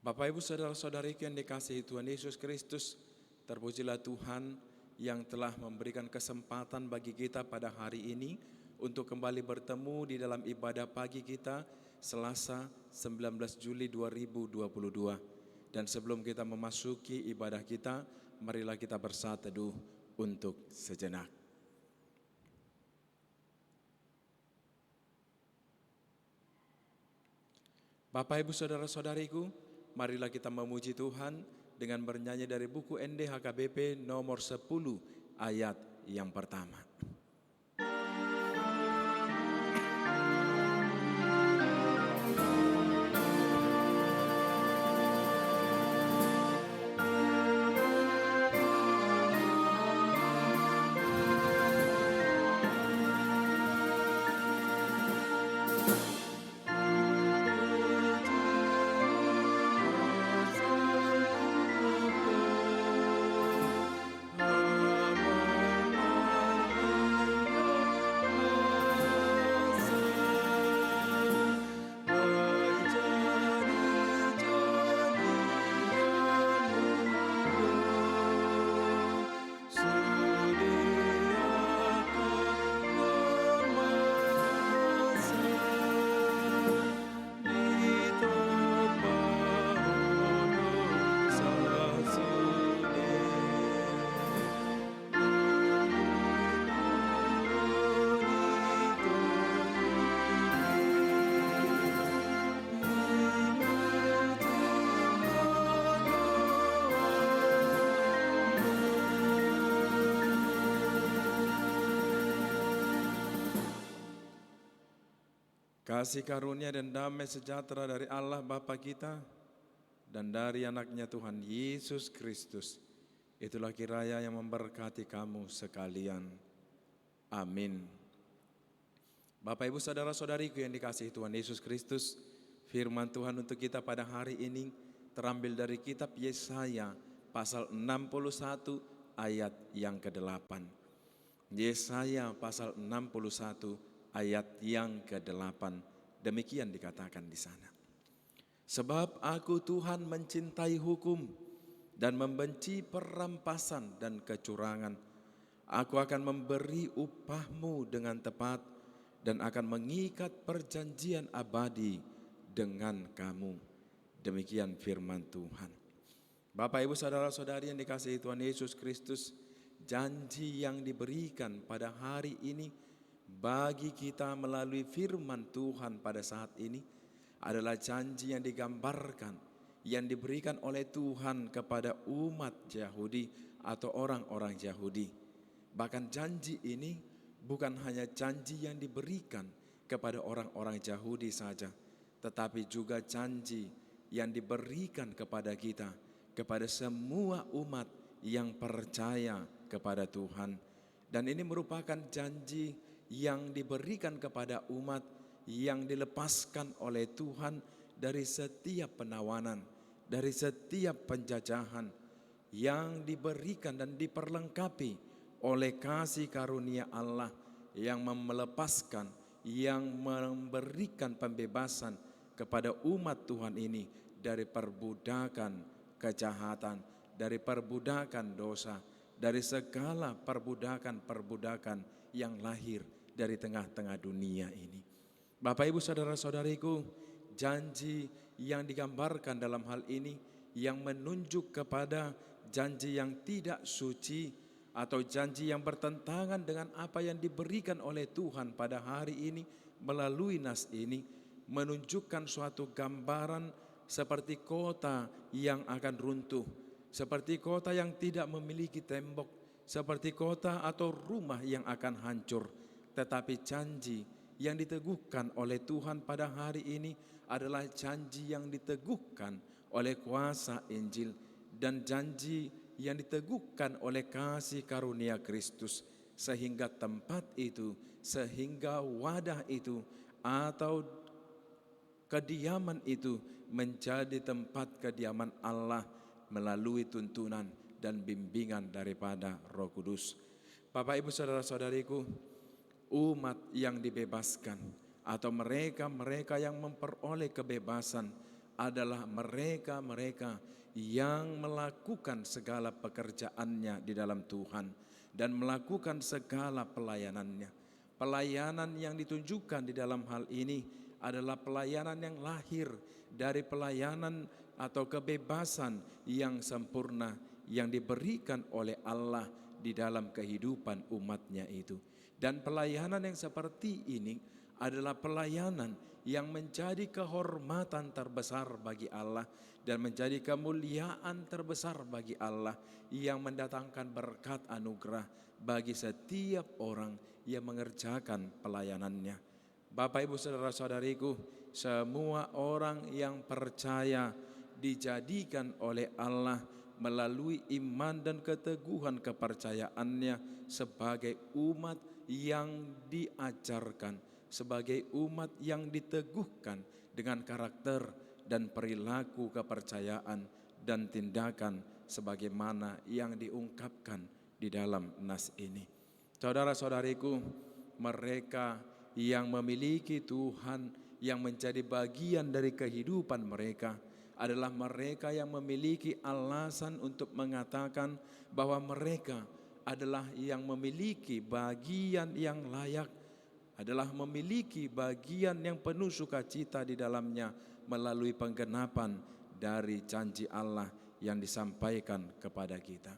Bapak Ibu Saudara-saudariku yang dikasihi Tuhan Yesus Kristus, terpujilah Tuhan yang telah memberikan kesempatan bagi kita pada hari ini untuk kembali bertemu di dalam ibadah pagi kita Selasa 19 Juli 2022. Dan sebelum kita memasuki ibadah kita, marilah kita bersatu teduh untuk sejenak. Bapak Ibu Saudara-saudariku, marilah kita memuji Tuhan dengan bernyanyi dari buku NDHKBP nomor 10 ayat yang pertama. Kasih karunia dan damai sejahtera dari Allah Bapa kita dan dari anaknya Tuhan Yesus Kristus, itulah kiranya yang memberkati kamu sekalian. Amin. Bapak Ibu Saudara-saudariku yang dikasihi Tuhan Yesus Kristus, firman Tuhan untuk kita pada hari ini terambil dari kitab Yesaya pasal 61 ayat yang ke-8. Yesaya pasal 61 ayat yang ke-8, demikian dikatakan di sana. Sebab aku Tuhan mencintai hukum dan membenci perampasan dan kecurangan. Aku akan memberi upahmu dengan tepat dan akan mengikat perjanjian abadi dengan kamu. Demikian firman Tuhan. Bapak Ibu Saudara-saudari yang dikasihi Tuhan Yesus Kristus, janji yang diberikan pada hari ini bagi kita melalui firman Tuhan pada saat ini adalah janji yang digambarkan, yang diberikan oleh Tuhan kepada umat Yahudi atau orang-orang Yahudi. Bahkan janji ini bukan hanya janji yang diberikan kepada orang-orang Yahudi saja, tetapi juga janji yang diberikan kepada kita, kepada semua umat yang percaya kepada Tuhan. Dan ini merupakan janji yang diberikan kepada umat yang dilepaskan oleh Tuhan dari setiap penawanan, dari setiap penjajahan, yang diberikan dan diperlengkapi oleh kasih karunia Allah yang melepaskan, yang memberikan pembebasan kepada umat Tuhan ini dari perbudakan kejahatan, dari perbudakan dosa, dari segala perbudakan-perbudakan yang lahir dari tengah-tengah dunia ini. Bapak Ibu Saudara-saudariku, janji yang digambarkan dalam hal ini yang menunjuk kepada janji yang tidak suci atau janji yang bertentangan dengan apa yang diberikan oleh Tuhan pada hari ini melalui nas ini menunjukkan suatu gambaran seperti kota yang akan runtuh, seperti kota yang tidak memiliki tembok, seperti kota atau rumah yang akan hancur. Tetapi janji yang diteguhkan oleh Tuhan pada hari ini adalah janji yang diteguhkan oleh kuasa Injil dan janji yang diteguhkan oleh kasih karunia Kristus, sehingga tempat itu, sehingga wadah itu atau kediaman itu menjadi tempat kediaman Allah melalui tuntunan dan bimbingan daripada Roh Kudus. Bapak Ibu Saudara-saudariku, umat yang dibebaskan atau mereka yang memperoleh kebebasan adalah mereka-mereka yang melakukan segala pekerjaannya di dalam Tuhan dan melakukan segala pelayanannya. Pelayanan yang ditunjukkan di dalam hal ini adalah pelayanan yang lahir dari pelayanan atau kebebasan yang sempurna yang diberikan oleh Allah di dalam kehidupan umatnya itu. Dan pelayanan yang seperti ini adalah pelayanan yang menjadi kehormatan terbesar bagi Allah dan menjadi kemuliaan terbesar bagi Allah yang mendatangkan berkat anugerah bagi setiap orang yang mengerjakan pelayanannya. Bapak, Ibu, saudara-saudariku, semua orang yang percaya dijadikan oleh Allah melalui iman dan keteguhan kepercayaannya sebagai umat yang diajarkan, sebagai umat yang diteguhkan dengan karakter dan perilaku kepercayaan dan tindakan sebagaimana yang diungkapkan di dalam nas ini. Saudara-saudariku, mereka yang memiliki Tuhan yang menjadi bagian dari kehidupan mereka adalah mereka yang memiliki alasan untuk mengatakan bahwa mereka adalah yang memiliki bagian yang layak, adalah memiliki bagian yang penuh sukacita di dalamnya melalui penggenapan dari janji Allah yang disampaikan kepada kita.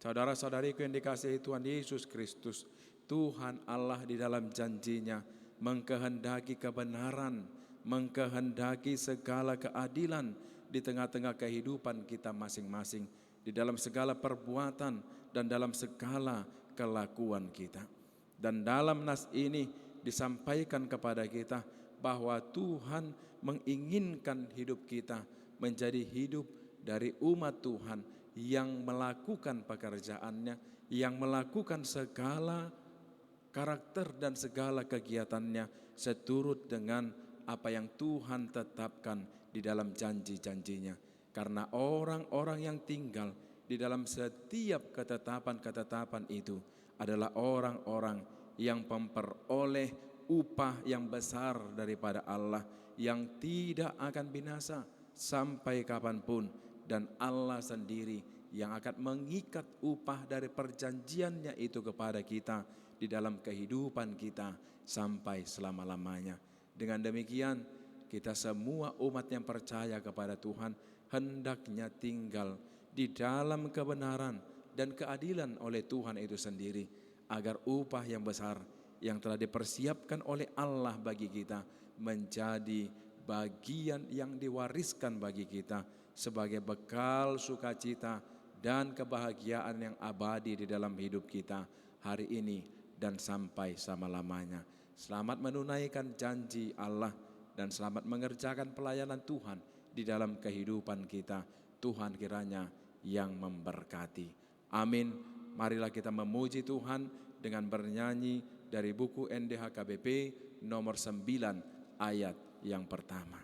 Saudara-saudariku yang dikasihi Tuhan Yesus Kristus, Tuhan Allah di dalam janjinya mengkehendaki kebenaran, mengkehendaki segala keadilan di tengah-tengah kehidupan kita masing-masing, di dalam segala perbuatan dan dalam segala kelakuan kita. Dan dalam nas ini disampaikan kepada kita bahwa Tuhan menginginkan hidup kita menjadi hidup dari umat Tuhan yang melakukan pekerjaannya, yang melakukan segala karakter dan segala kegiatannya seturut dengan apa yang Tuhan tetapkan di dalam janji-janjinya. Karena orang-orang yang tinggal di dalam setiap ketetapan-ketetapan itu adalah orang-orang yang memperoleh upah yang besar daripada Allah yang tidak akan binasa sampai kapanpun, dan Allah sendiri yang akan mengikat upah dari perjanjiannya itu kepada kita di dalam kehidupan kita sampai selama-lamanya. Dengan demikian, kita semua umat yang percaya kepada Tuhan hendaknya tinggal di dalam kebenaran dan keadilan oleh Tuhan itu sendiri, agar upah yang besar yang telah dipersiapkan oleh Allah bagi kita menjadi bagian yang diwariskan bagi kita sebagai bekal sukacita dan kebahagiaan yang abadi di dalam hidup kita hari ini dan sampai selama-lamanya. Selamat menunaikan janji Allah dan selamat mengerjakan pelayanan Tuhan di dalam kehidupan kita. Tuhan kiranya yang memberkati. Amin. Marilah kita memuji Tuhan dengan bernyanyi dari buku NDHKBP nomor 9 ayat yang pertama.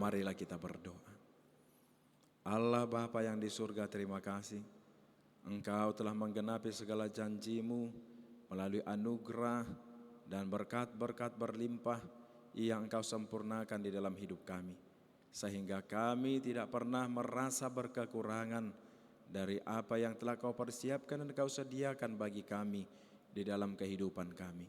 Marilah kita berdoa. Allah Bapa yang di surga, terima kasih. Engkau telah menggenapi segala janji-Mu melalui anugerah dan berkat-berkat berlimpah yang Engkau sempurnakan di dalam hidup kami. Sehingga kami tidak pernah merasa berkekurangan dari apa yang telah Kau persiapkan dan Kau sediakan bagi kami di dalam kehidupan kami.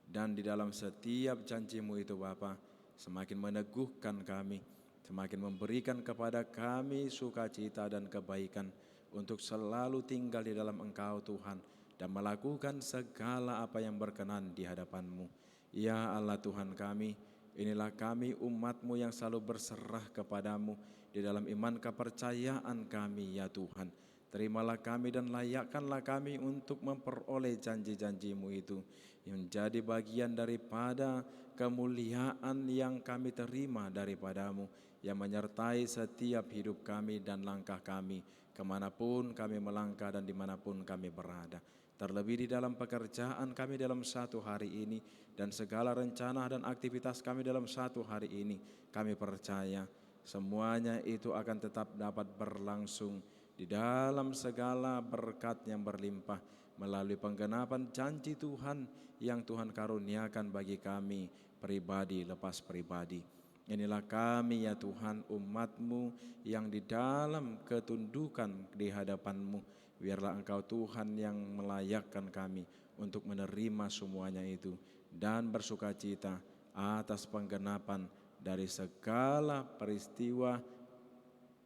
Dan di dalam setiap janji-Mu itu Bapa, semakin meneguhkan kami, semakin memberikan kepada kami sukacita dan kebaikan untuk selalu tinggal di dalam Engkau Tuhan dan melakukan segala apa yang berkenan di hadapan-Mu. Ya Allah Tuhan kami, inilah kami umat-Mu yang selalu berserah kepadamu di dalam iman kepercayaan kami ya Tuhan. Terimalah kami dan layakkanlah kami untuk memperoleh janji-janji-Mu itu yang menjadi bagian daripada kemuliaan yang kami terima daripada-Mu, yang menyertai setiap hidup kami dan langkah kami, kemanapun kami melangkah dan dimanapun kami berada. Terlebih di dalam pekerjaan kami dalam satu hari ini dan segala rencana dan aktivitas kami dalam satu hari ini, kami percaya semuanya itu akan tetap dapat berlangsung di dalam segala berkat yang berlimpah melalui penggenapan janji Tuhan yang Tuhan karuniakan bagi kami pribadi lepas pribadi. Inilah kami ya Tuhan, umat-Mu yang di dalam ketundukan di hadapan-Mu. Biarlah Engkau Tuhan yang melayakkan kami untuk menerima semuanya itu dan bersukacita atas penggenapan dari segala peristiwa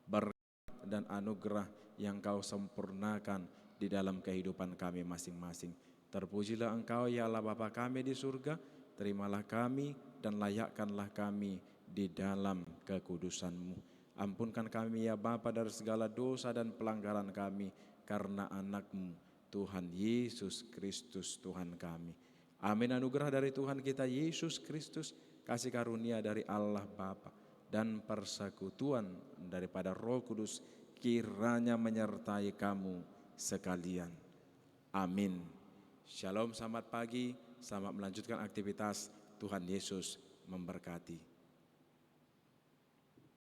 berkat dan anugerah yang Kau sempurnakan di dalam kehidupan kami masing-masing. Terpujilah Engkau ya Allah Bapa kami di surga, terimalah kami dan layakkanlah kami di dalam kekudusan-Mu. Ampunkan kami ya Bapa dari segala dosa dan pelanggaran kami karena anak-Mu Tuhan Yesus Kristus Tuhan kami. Amin. Anugerah dari Tuhan kita Yesus Kristus, kasih karunia dari Allah Bapa dan persekutuan daripada Roh Kudus kiranya menyertai kamu sekalian. Amin. Shalom, selamat pagi, selamat melanjutkan aktivitas. Tuhan Yesus memberkati.